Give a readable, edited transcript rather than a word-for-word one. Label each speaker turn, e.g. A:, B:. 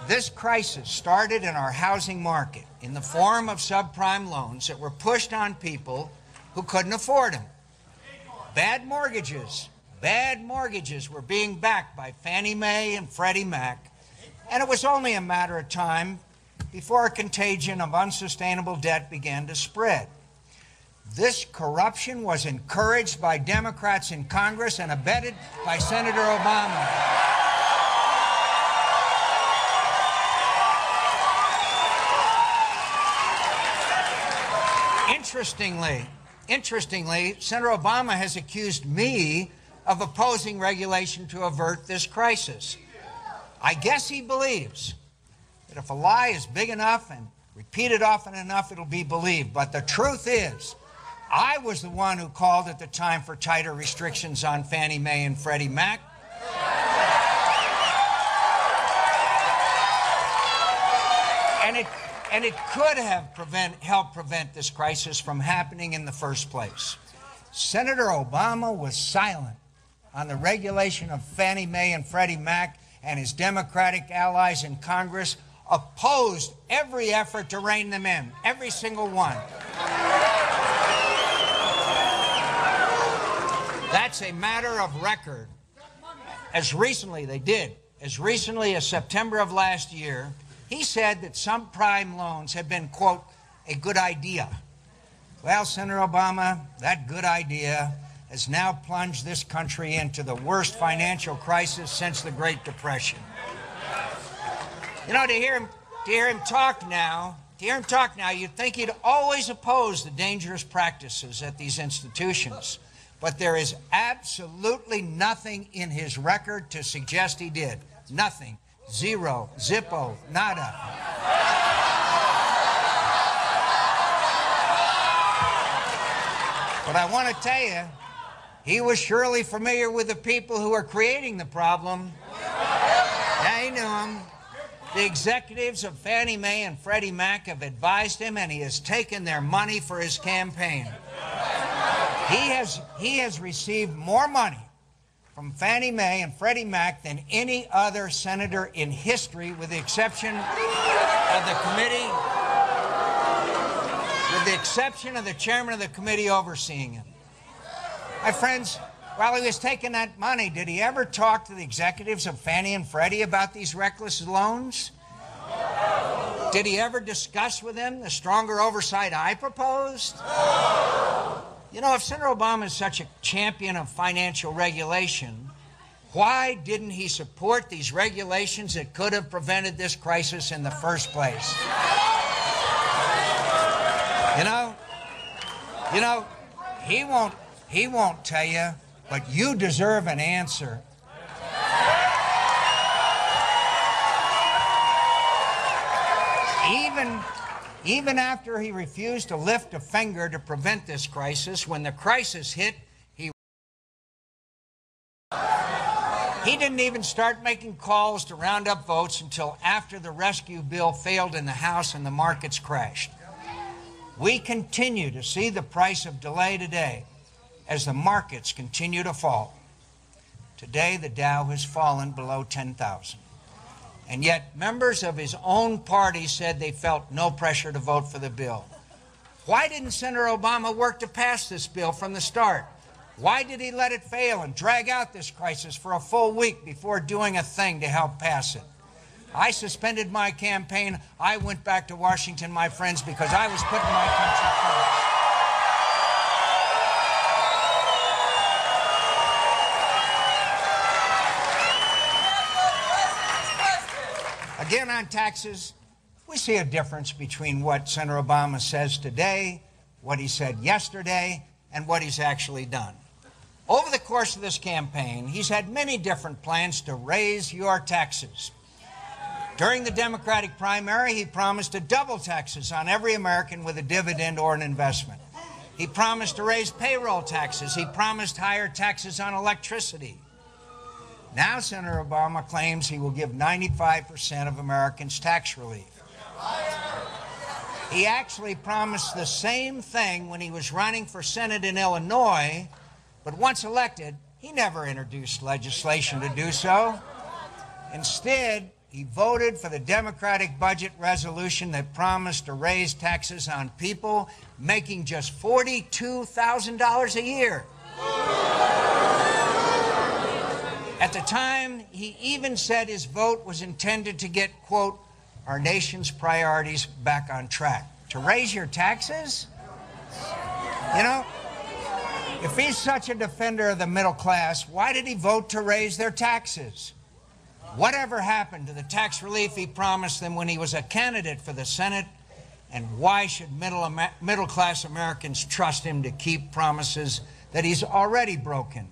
A: This crisis started in our housing market in the form of subprime loans that were pushed on people who couldn't afford them. Bad mortgages were being backed by Fannie Mae and Freddie Mac, and it was only a matter of time before a contagion of unsustainable debt began to spread. This corruption was encouraged by Democrats in Congress and abetted by Senator Obama. Interestingly, Senator Obama has accused me of opposing regulation to avert this crisis. I guess he believes that if a lie is big enough and repeated often enough, it'll be believed. But the truth is, I was the one who called at the time for tighter restrictions on Fannie Mae and Freddie Mac. And it could have helped prevent this crisis from happening in the first place. Senator Obama was silent on the regulation of Fannie Mae and Freddie Mac, and his Democratic allies in Congress opposed every effort to rein them in, every single one. That's a matter of record. As recently as September of last year, he said that subprime loans had been, quote, a good idea. Well, Senator Obama, that good idea has now plunged this country into the worst financial crisis since the Great Depression. You know, to hear him talk now, you'd think he'd always oppose the dangerous practices at these institutions. But there is absolutely nothing in his record to suggest he did. Nothing. Zero. Zippo. Nada. But I want to tell you, he was surely familiar with the people who are creating the problem. Yeah, he knew them. The executives of Fannie Mae and Freddie Mac have advised him, and he has taken their money for his campaign. He has received more money from Fannie Mae and Freddie Mac than any other senator in history, with the exception of the committee, with the exception of the chairman of the committee overseeing him. My friends, while he was taking that money, did he ever talk to the executives of Fannie and Freddie about these reckless loans? Did he ever discuss with them the stronger oversight I proposed? You know, if Senator Obama is such a champion of financial regulation, why didn't he support these regulations that could have prevented this crisis in the first place? You know, he won't tell you, but you deserve an answer. Even after he refused to lift a finger to prevent this crisis, when the crisis hit, he didn't even start making calls to round up votes until after the rescue bill failed in the House and the markets crashed. We continue to see the price of delay today as the markets continue to fall. Today, the Dow has fallen below 10,000. And yet, members of his own party said they felt no pressure to vote for the bill. Why didn't Senator Obama work to pass this bill from the start? Why did he let it fail and drag out this crisis for a full week before doing a thing to help pass it? I suspended my campaign. I went back to Washington, my friends, because I was putting my country first. Again, on taxes, we see a difference between what Senator Obama says today, what he said yesterday, and what he's actually done. Over the course of this campaign, he's had many different plans to raise your taxes. During the Democratic primary, he promised to double taxes on every American with a dividend or an investment. He promised to raise payroll taxes. He promised higher taxes on electricity. Now Senator Obama claims he will give 95% of Americans tax relief. He actually promised the same thing when he was running for Senate in Illinois, but once elected, He never introduced legislation to do so. Instead, he voted for the Democratic budget resolution that promised to raise taxes on people making just $42,000 a year. At the time, he even said his vote was intended to get, quote, our nation's priorities back on track. To raise your taxes? You know, if he's such a defender of the middle class, why did he vote to raise their taxes? Whatever happened to the tax relief he promised them when he was a candidate for the Senate? And why should middle-class Americans trust him to keep promises that he's already broken?